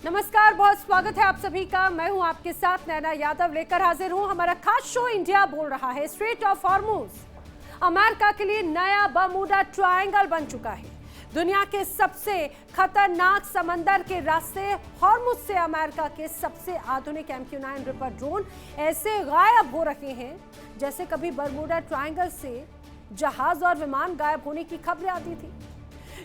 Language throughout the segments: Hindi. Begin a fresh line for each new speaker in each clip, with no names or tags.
नमस्कार, बहुत स्वागत है आप सभी का। मैं हूं आपके साथ नैना यादव, लेकर हाजिर हूं हमारा खास शो। इंडिया बोल रहा है। स्ट्रेट ऑफ हॉर्मुज अमेरिका के लिए नया बर्मुडा ट्रायंगल बन चुका है। दुनिया के सबसे खतरनाक समंदर के रास्ते हॉर्मुज से अमेरिका के सबसे आधुनिक MQ-9 रिपर ड्रोन ऐसे गायब हो रहे हैं जैसे कभी बर्मुडा ट्रायंगल से जहाज और विमान गायब होने की खबरें आती थी।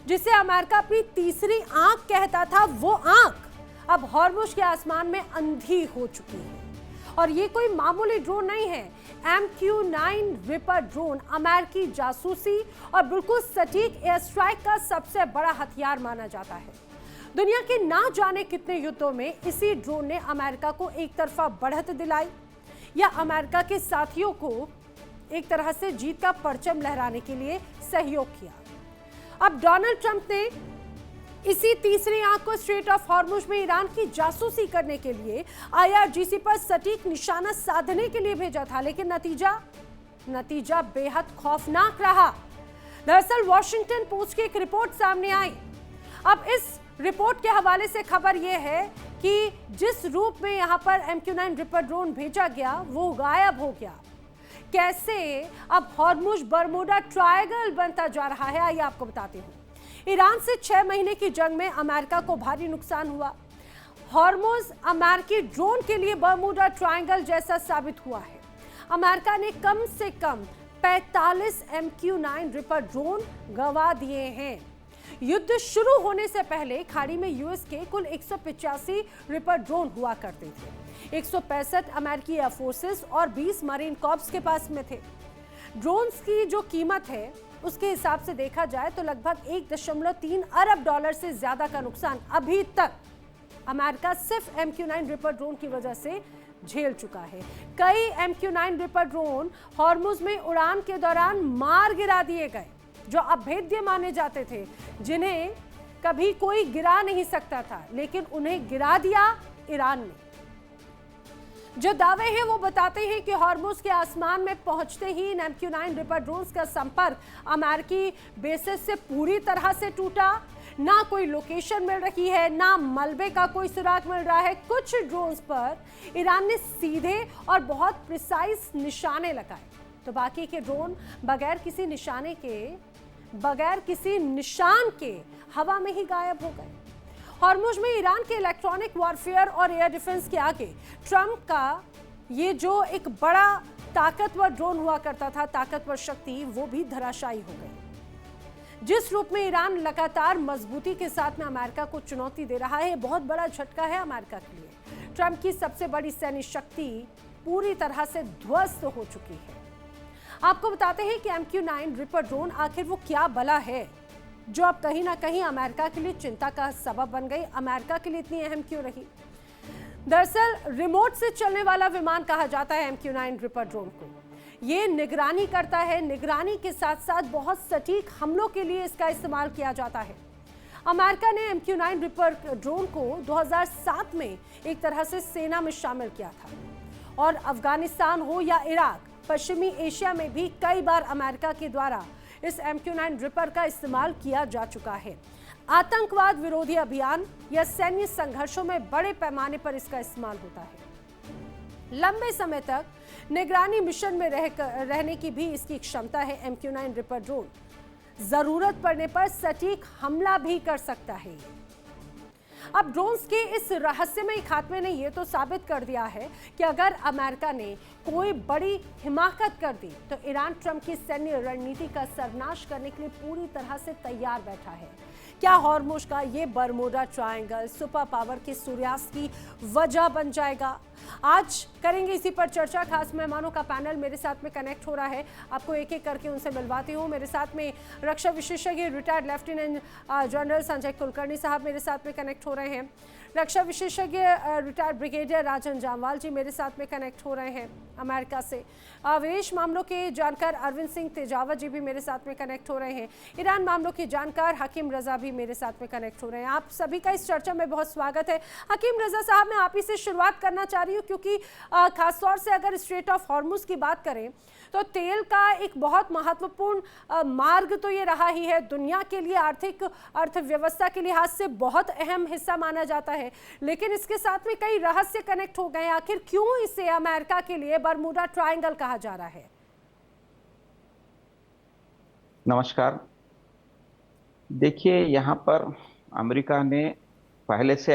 जिसे अमेरिका अपनी तीसरी आंख कहता था, वो आंख अब हॉर्मुज के आसमान में अंधी हो चुकी है। और ये कोई मामूली ड्रोन नहीं है। MQ-9 रिपर ड्रोन अमेरिकी जासूसी और बिल्कुल सटीक एयर स्ट्राइक का सबसे बड़ा हथियार माना जाता है। दुनिया के ना जाने कितने युद्धों में इसी ड्रोन ने अमेरिका को एक तरफा बढ़त दिलाई या अमेरिका के साथियों को एक तरह से जीत का परचम लहराने के लिए सहयोग किया। अब डोनाल्ड ट्रंप ने इसी तीसरी आंख को स्ट्रेट ऑफ हॉर्मुज में ईरान की जासूसी करने के लिए IRGC पर सटीक निशाना साधने के लिए भेजा था, लेकिन नतीजा बेहद खौफनाक रहा। दरअसल वॉशिंगटन पोस्ट की एक रिपोर्ट सामने आई। अब इस रिपोर्ट के हवाले से खबर यह है कि जिस रूप में यहां पर MQ-9 रिपर ड्रोन भेजा गया वो गायब हो गया। कैसे अब हॉर्मुज बर्मुडा ट्रायंगल बनता जा रहा है, आइए आपको बताती हूं। ईरान से 6 महीने की जंग में अमेरिका को भारी नुकसान हुआ। हॉर्मुज अमेरिकी ड्रोन के लिए बर्मुडा ट्रायंगल जैसा साबित हुआ है। अमेरिका ने कम से कम 45 MQ-9 रिपर ड्रोन गंवा दिए हैं। युद्ध शुरू होने से पहले खाड़ी में यूएस के कुल 185 रिपर ड्रोन हुआ करते थे। 165 अमेरिकी एयर फोर्सेस और 20 मरीन कॉर्प्स के पास में थे। ड्रोन्स की जो कीमत है उसके हिसाब से देखा जाए तो लगभग 1.3 अरब डॉलर से ज्यादा का नुकसान अभी तक अमेरिका सिर्फ MQ-9 रिपर ड्रोन की वजह से झेल चुका है। कई MQ-9 रिपर ड्रोन हॉर्मुज में उड़ान के दौरान मार गिरा दिए गए, जो अभेद्य माने जाते थे, जिन्हें कभी कोई गिरा नहीं सकता था, लेकिन उन्हें गिरा दिया ईरान ने। जो दावे हैं वो बताते हैं कि हॉर्मुज के आसमान में पहुंचते ही इन MQ-9 रिपर ड्रोन्स का संपर्क अमेरिकी बेसेस से पूरी तरह से टूटा। ना कोई लोकेशन मिल रही है, ना मलबे का कोई सुराग मिल रहा है। कुछ ड्रोन्स पर ईरान ने सीधे और बहुत प्रिसाइज निशाने लगाए, तो बाकी के ड्रोन बगैर किसी निशान के हवा में ही गायब हो गए। हॉर्मुज में ईरान के इलेक्ट्रॉनिक वॉरफेयर और एयर डिफेंस के आगे ट्रंप का ये जो एक बड़ा ताकतवर ड्रोन हुआ करता था, ताकतवर शक्ति, वो भी धराशायी हो गई। जिस रूप में ईरान लगातार मजबूती के साथ में अमेरिका को चुनौती दे रहा है, बहुत बड़ा झटका है अमेरिका के लिए। ट्रंप की सबसे बड़ी सैन्य शक्ति पूरी तरह से ध्वस्त हो चुकी है। आपको बताते हैं कि MQ-9 रिपर ड्रोन आखिर वो क्या बला है जो अब कहीं ना कहीं अमेरिका के लिए चिंता का सबब बन गई। अमेरिका के लिए इतनी अहम क्यों रही? दरअसल रिमोट से चलने वाला विमान कहा जाता है MQ-9 रिपर ड्रोन को। ये निगरानी करता है, निगरानी के साथ साथ बहुत सटीक हमलों के लिए इसका इस्तेमाल किया जाता है। अमेरिका ने MQ-9 रिपर ड्रोन को 2007 में एक तरह से सेना में शामिल किया था, और अफगानिस्तान हो या इराक, पश्चिमी एशिया में भी कई बार अमेरिका के द्वारा इस MQ-9 रिपर का इस्तेमाल किया जा चुका है। आतंकवाद विरोधी अभियान या सैन्य संघर्षों में बड़े पैमाने पर इसका इस्तेमाल होता है। लंबे समय तक निगरानी मिशन में रहने की भी इसकी क्षमता है। MQ-9 रिपर ड्रोन जरूरत पड़ने पर सटीक हमला भी कर सकता है। अब ड्रोन्स के इस रहस्यमयी खात्मे ने यह तो साबित कर दिया है कि अगर अमेरिका ने कोई बड़ी हिमाकत कर दी तो ईरान ट्रंप की सैन्य रणनीति का सर्वनाश करने के लिए पूरी तरह से तैयार बैठा है। क्या हॉर्मुज का ये बर्मुडा ट्रायंगल सुपर पावर के सूर्यास्त की वजह बन जाएगा? आज करेंगे इसी पर चर्चा। खास मेहमानों का पैनल मेरे साथ में कनेक्ट हो रहा है, आपको एक एक करके उनसे मिलवाती हूँ। मेरे साथ में रक्षा विशेषज्ञ retired lieutenant general Sanjay Kulkarni साहब मेरे साथ में कनेक्ट हो रहे हैं। रक्षा विशेषज्ञ रिटायर्ड ब्रिगेडियर राजन जामवाल जी मेरे साथ में कनेक्ट हो रहे हैं अमेरिका से। विदेश मामलों के जानकार अरविंद सिंह तेजावत जी भी मेरे साथ में कनेक्ट हो रहे हैं। ईरान मामलों के जानकार हकीम रजा भी मेरे साथ में कनेक्ट हो रहे हैं। आप सभी का इस चर्चा में बहुत स्वागत है। हकीम रजा साहब, मैं आप ही से शुरुआत करना चाह रही हूँ क्योंकि खासतौर से अगर स्ट्रेट ऑफ हॉर्मुज की बात करें तो तेल का एक बहुत महत्वपूर्ण मार्ग तो ये रहा ही है, दुनिया के लिए आर्थिक अर्थव्यवस्था के लिहाज से बहुत अहम हिस्सा माना जाता है, लेकिन इसके साथ में कई रहस्य कनेक्ट हो गए। आखिर क्यों इसे अमेरिका के लिए बरमूडा ट्रायंगल कहा जा रहा है?
नमस्कार। देखिए, यहाँ पर अमेरिका ने पहले से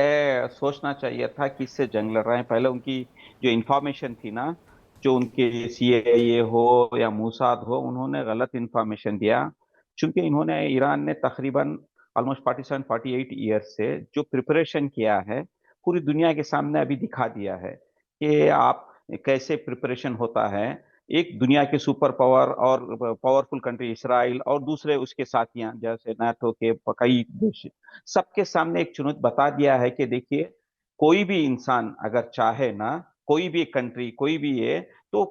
सोचना चाहिए था कि इससे जंग लड़ रहे हैं। पहले उनकी जो इंफॉर्मेशन थी ना, जो उनके सीआईए हो या मोसाद हो, उन्होंने गलत इंफॉर्मेशन दिया। चूंकि इन्होंने ईरान ने तकरीबन ऑलमोस्ट 47-48 ईयर से जो प्रिपरेशन किया है, पूरी दुनिया के सामने अभी दिखा दिया है कि आप कैसे प्रिपरेशन होता है। एक दुनिया के सुपर पावर और पावरफुल कंट्री इसराइल और दूसरे उसके साथियां जैसे नाटो के कई देश, सबके सामने एक चुनौती बता दिया है कि देखिए, कोई भी इंसान अगर चाहे ना, कोई भी कंट्री, कोई भी ये, तो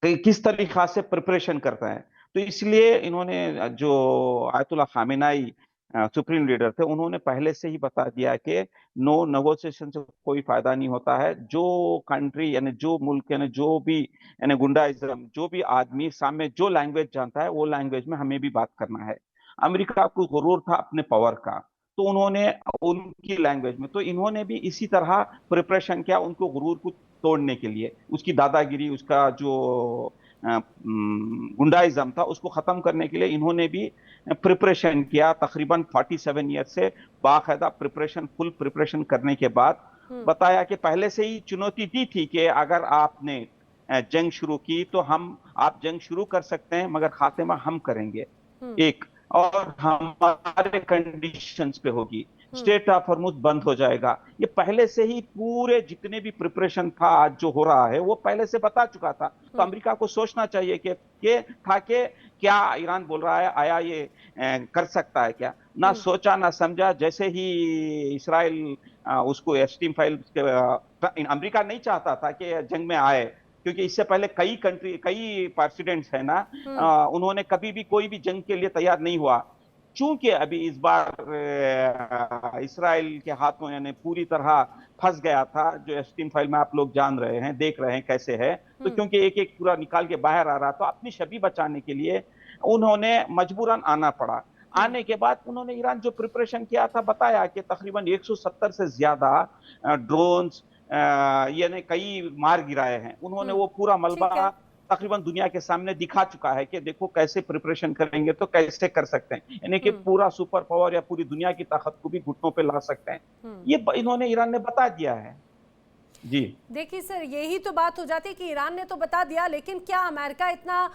किस तरीका से प्रिपरेशन करता है। तो इसलिए इन्होंने जो आयतुल्ला खामेनाई सुप्रीम लीडर थे, उन्होंने पहले से ही बता दिया कि नो नेगोशिएशन से कोई फायदा नहीं होता है। जो कंट्री यानी जो मुल्क यानी जो भी यानी गुंडाइज्म, जो भी आदमी सामने जो लैंग्वेज जानता है, वो लैंग्वेज में हमें भी बात करना है। अमेरिका को गुरूर था अपने पावर का, तो उन्होंने उनकी लैंग्वेज में, तो इन्होंने भी इसी तरह प्रिपरेशन किया उनको गुरूर को तोड़ने के लिए, उसकी दादागिरी, उसका जो गुंडाइज्म था, उसको खत्म करने के लिए इन्होंने भी प्रिपरेशन किया। तकरीबन 47 ईयर से बाकायदा प्रिपरेशन, फुल प्रिपरेशन करने के बाद बताया कि पहले से ही चुनौती दी थी कि अगर आपने जंग शुरू की तो आप जंग शुरू कर सकते हैं, मगर खात्मा हम करेंगे एक, और हमारे कंडीशंस पे होगी। स्टेट ऑफ हॉर्मुज बंद हो जाएगा। ये पहले से ही पूरे जितने भी प्रिपरेशन था आज जो हो रहा है, वो पहले से बता चुका था। तो अमेरिका को सोचना चाहिए कि क्या ईरान बोल रहा है, आया ये कर सकता है क्या? ना सोचा ना समझा। जैसे ही इसराइल उसको एस्टीम फाइल, अमेरिका नहीं चाहता था कि जंग में आए, क्योंकि इससे पहले कई प्रेसिडेंट्स है ना, उन्होंने कभी भी कोई भी जंग के लिए तैयार नहीं हुआ। चूंकि अभी इस बार इसराइल के हाथों यानी पूरी तरह फंस गया था, जो एस्टीम फाइल में आप लोग जान रहे हैं, देख रहे हैं कैसे है, तो क्योंकि एक एक पूरा निकाल के बाहर आ रहा, तो अपनी छवि बचाने के लिए उन्होंने मजबूरन आना पड़ा। आने के बाद उन्होंने ईरान जो प्रिपरेशन किया था, बताया कि तकरीबन 170 से ज्यादा ड्रोन्स यानी कई मार गिराए हैं। उन्होंने वो पूरा मलबा तकरीबन दुनिया के सामने दिखा चुका है कि देखो कैसे प्रिपरेशन करेंगे तो कैसे कर सकते हैं, यानी कि पूरा सुपर पावर या पूरी दुनिया की ताकत को भी घुटनों पे ला सकते हैं। ये इन्होंने ईरान ने बता दिया है। जी
देखिए सर, यही तो बात हो जाती है कि ईरान ने तो बता दिया, लेकिन क्या अमेरिका इतना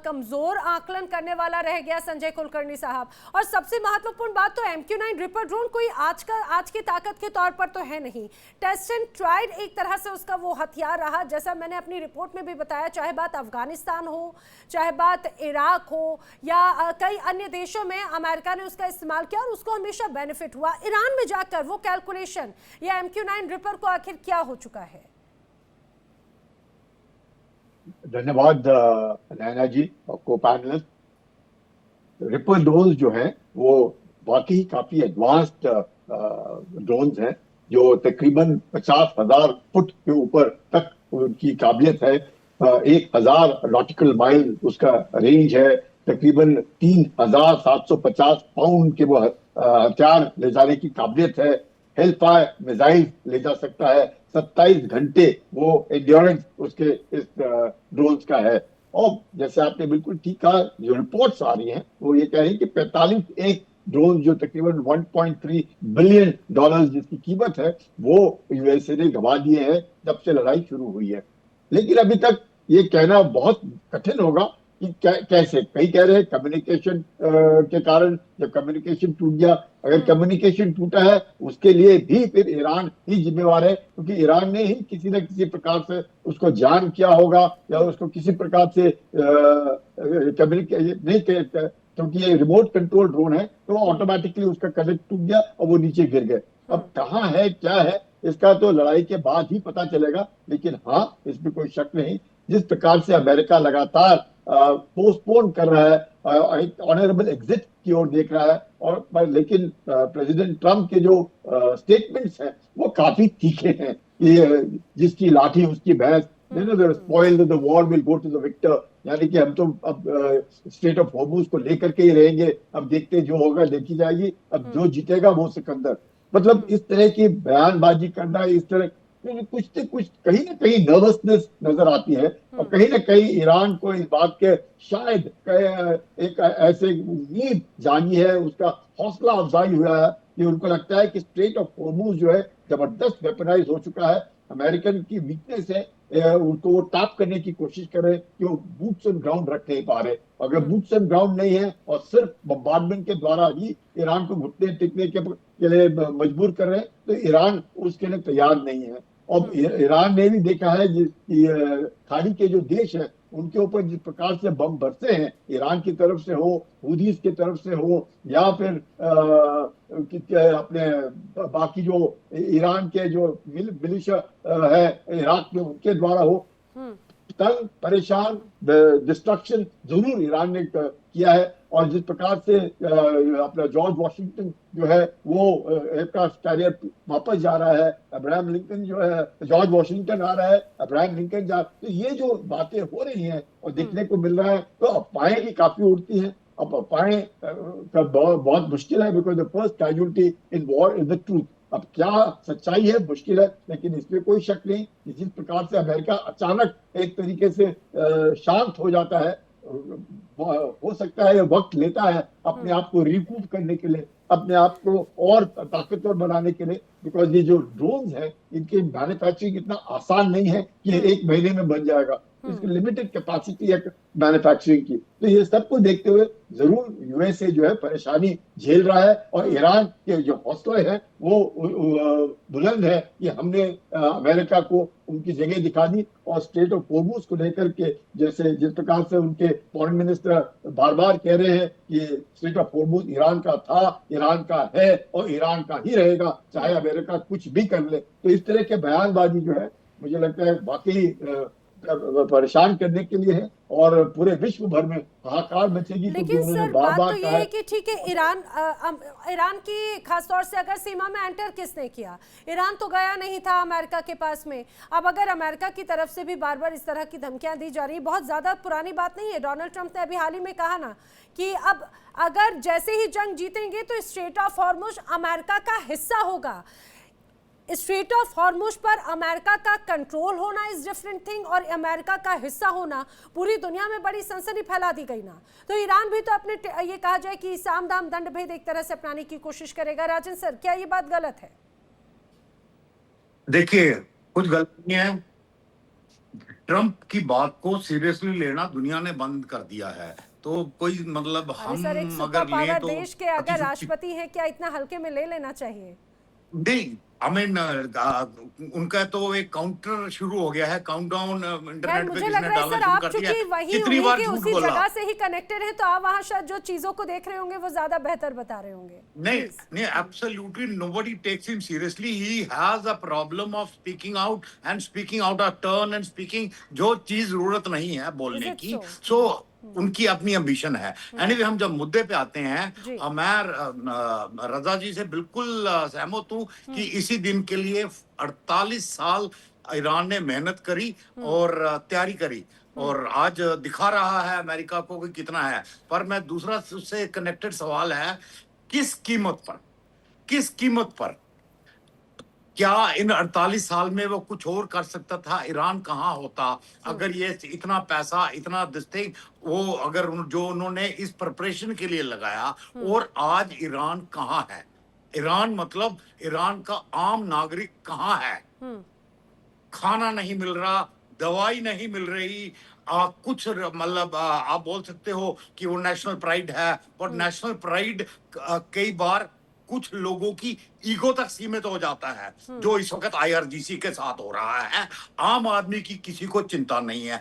कमजोर आकलन करने वाला रह गया संजय कुलकर्णी साहब? और सबसे महत्वपूर्ण बात तो MQ-9 रिपर ड्रोन कोई आज की ताकत के तौर पर तो है नहीं। टेस्ट एंड ट्राइड एक तरह से उसका वो हथियार रहा, जैसा मैंने अपनी रिपोर्ट में भी बताया, चाहे बात अफगानिस्तान हो, चाहे बात इराक हो, या कई अन्य देशों में अमेरिका ने उसका इस्तेमाल किया और उसको हमेशा बेनिफिट हुआ। ईरान में जाकर वो कैलकुलेशन या MQ-9 रिपर को आखिर क्या हो चुका है?
धन्यवाद नैना जी और को पैनलिस्ट। रिपर ड्रोन्स जो हैं वो वाकई काफी एडवांस्ड ड्रोन्स हैं, जो तकरीबन 50,000 फुट के ऊपर तक उनकी काबिलियत है। 1,000 नॉटिकल माइल उसका रेंज है। तकरीबन 3,750 पाउंड के वो हथियार ले जाने की काबिलियत है। हेलफायर मिसाइल ले जा सकता है। 27 घंटे वो एंड्योरेंस उसके इस ड्रोन्स का है। और जैसे आपने बिल्कुल ठीक कहा, जो रिपोर्ट्स आ रही हैं वो ये कह रही है कि 45 एक ड्रोन जो तकरीबन 1.3 बिलियन डॉलर जिसकी कीमत है, वो यूएसए ने गंवा दिए हैं जब से लड़ाई शुरू हुई है। लेकिन अभी तक ये कहना बहुत कठिन होगा कि कैसे। कई कह रहे हैं कम्युनिकेशन के कारण, जब कम्युनिकेशन टूट गया। अगर कम्युनिकेशन टूटा है उसके लिए भी फिर ईरान ही जिम्मेवार है, क्योंकि ईरान ने ही किसी न किसी प्रकार से उसको जाम किया होगा या उसको किसी प्रकार से कम्युनिकेशन नहीं, क्योंकि ये रिमोट कंट्रोल ड्रोन है तो वो ऑटोमेटिकली उसका कनेक्ट टूट गया और वो नीचे गिर गए। अब कहाँ है क्या है इसका तो लड़ाई के बाद ही पता चलेगा। लेकिन हाँ, इसमें कोई शक नहीं, जिस प्रकार से अमेरिका लगातार पोस्टपोन कर रहा है, एक ऑनरेबल एग्जिट की ओर देख रहा है, और लेकिन प्रेसिडेंट ट्रंप के जो स्टेटमेंट्स हैं वो काफी तीखे हैं। कि जिसकी लाठी उसकी भैंस, spoil the war will go to the victor, यानी कि हम तो अब स्ट्रेट ऑफ हॉर्मुज को लेकर के ही रहेंगे, अब देखते जो होगा देखी जाएगी, अब जो जीतेगा वो सिकंदर। मतलब इस तरह की बयानबाजी करना, इस तरह कुछ न कुछ कहीं ना कहीं नर्वसनेस नजर आती है, और कहीं ना कहीं ईरान को इस बात के शायद एक ऐसे उम्मीद जागी है, उसका हौसला अफजाई हुआ है कि उनको लगता है कि स्ट्रेट ऑफ हॉर्मुज जो है जबरदस्त वेपनाइज हो चुका है, अमेरिकन की वीकनेस है, उनको वो टैप करने की कोशिश कर रहे हैं कि वो बूट्स ऑन ग्राउंड रख नहीं पा रहे। अगर बूट्स ऑन ग्राउंड नहीं है और सिर्फ बम्बार्डमेंट के द्वारा ही ईरान को घुटने टिकने के लिए मजबूर कर रहे हैं, तो ईरान उसके लिए तैयार नहीं है। और ईरान ने भी देखा है कि खाड़ी के जो देश है उनके ऊपर जिस प्रकार से बम बरसे हैं, ईरान की तरफ से हो, हुदीस की तरफ से हो, या फिर अपने बाकी जो ईरान के जो मिलिशिया है इराक में उनके द्वारा हो, तंग परेशान डिस्ट्रक्शन जरूर ईरान ने किया है। और जिस प्रकार से अपना जॉर्ज वॉशिंगटन जो है वो एयरक्राफ्ट कैरियर वापस जा रहा है, अब्राहम लिंकन जो है, जॉर्ज वॉशिंगटन आ रहा है, अब्राहम लिंकन जा, तो ये जो बातें हो रही हैं और देखने को मिल रहा है, तो अफवाहें भी काफी उड़ती हैं। अब अफवाहें का बहुत मुश्किल है, because the first casualty in war is the truth. अब क्या सच्चाई है मुश्किल है, लेकिन इसमें कोई शक नहीं कि जिस प्रकार से अमेरिका अचानक एक तरीके से शांत हो जाता है, हो सकता है वक्त लेता है अपने आप को रिकूप करने के लिए, अपने आप को और ताकतवर बनाने के लिए, बिकॉज ये जो ड्रोन्स हैं इनकी मैन्युफैक्चरिंग इतना आसान नहीं है कि एक महीने में बन जाएगा, इसकी लिमिटेड कैपेसिटी है मैन्युफैक्चरिंग की। तो ये सबको देखते हुए जरूर यूएसए जो है परेशानी झेल रहा है, और ईरान के जो हौसले हैं वो बुलंद है कि हमने अमेरिका को उनकी जगह दिखा दी। और स्ट्रेट ऑफ हॉर्मुज को लेकर के जैसे जिस प्रकार से उनके फॉरेन मिनिस्टर बार बार कह रहे हैं कि स्ट्रेट ऑफ हॉर्मुज ईरान का था, ईरान का है और ईरान का ही रहेगा, चाहे अमेरिका कुछ भी कर ले, तो इस तरह के बयानबाजी जो है मुझे लगता है वाकई परेशान करने के लिए है, और पूरे विश्व भर में हाहाकार मचेगी।
लेकिन सर बात तो ये है कि ठीक है, ईरान की खासतौर से अगर सीमा में एंटर किसने किया, ईरान तो गया नहीं था अमेरिका के पास में। अब अगर अमेरिका की तरफ से भी बार बार इस तरह की धमकियां दी जा रही, बहुत ज्यादा पुरानी बात नहीं है। डोनाल्ड ट्रंप ने अभी हाल ही में कहा ना कि अब अगर जैसे ही जंग जीतेंगे तो स्ट्रेट ऑफ हॉर्मुज अमेरिका का हिस्सा होगा। स्ट्रेट ऑफ हॉर्मुज पर अमेरिका का कंट्रोल होना इज डिफरेंट थिंग, और अमेरिका का हिस्सा होना पूरी दुनिया में बड़ी सनसनी फैला दी गई ना। तो ईरान भी तो अपने ये कहा जाए कि साम दाम दंड भेद एक तरह से अपनाने की कोशिश करेगा। राजन सर, क्या ये बात गलत है?
देखिए, कुछ गलत नहीं है। ट्रंप की बात को सीरियसली लेना दुनिया ने बंद कर दिया है, तो कोई मतलब हम
सर, एक सुपर पावर देश के अगर राष्ट्रपति हैं, क्या इतना हल्के में ले लेना चाहिए?
नहीं, आई मीन उनका तो एक काउंटर शुरू हो गया है, काउंटडाउन इंटरनेट पे किसने डालना शुरू कर दिया है।
कितनी बार उसी जगह से ही कनेक्टेड है, तो आप वहां शायद जो चीजों को देख रहे होंगे वो ज्यादा बेहतर बता रहे होंगे।
नहीं, absolutely nobody takes him seriously. He has a problem of speaking out and speaking out of turn and speaking जो चीज जरूरत नहीं है बोलने की। सो उनकी अपनी एम्बिशन है। एनीवे, हम जब मुद्दे पे आते हैं, मैं रजा जी से बिल्कुल सहमत हूँ कि इसी दिन के लिए 48 साल ईरान ने मेहनत करी और तैयारी करी, और आज दिखा रहा है अमेरिका को कि कितना है। पर मैं दूसरा उससे कनेक्टेड सवाल है, किस कीमत पर क्या इन 48 साल में वो कुछ और कर सकता था? ईरान कहाँ होता अगर ये इतना पैसा, इतना दिस्थिंग वो अगर जो उन्होंने इस प्रिपरेशन के लिए लगाया, और आज ईरान कहाँ है? ईरान मतलब ईरान का आम नागरिक कहाँ है? खाना नहीं मिल रहा, दवाई नहीं मिल रही, कुछ मतलब आप बोल सकते हो कि वो नेशनल प्राइड है, और नेशनल प्राइड कई बार कुछ लोगों की ईगो तक सीमित हो जाता है, जो इस वक्त आईआरजीसी के साथ हो रहा है। आम आदमी की किसी को चिंता नहीं है।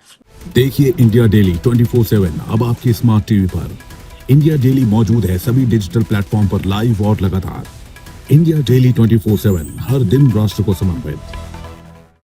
देखिए इंडिया डेली 24/7 अब आपके स्मार्ट टीवी पर। इंडिया डेली मौजूद है सभी डिजिटल प्लेटफॉर्म पर लाइव और लगातार। इंडिया डेली 24/7 हर दिन राष्ट्र को समर्पित।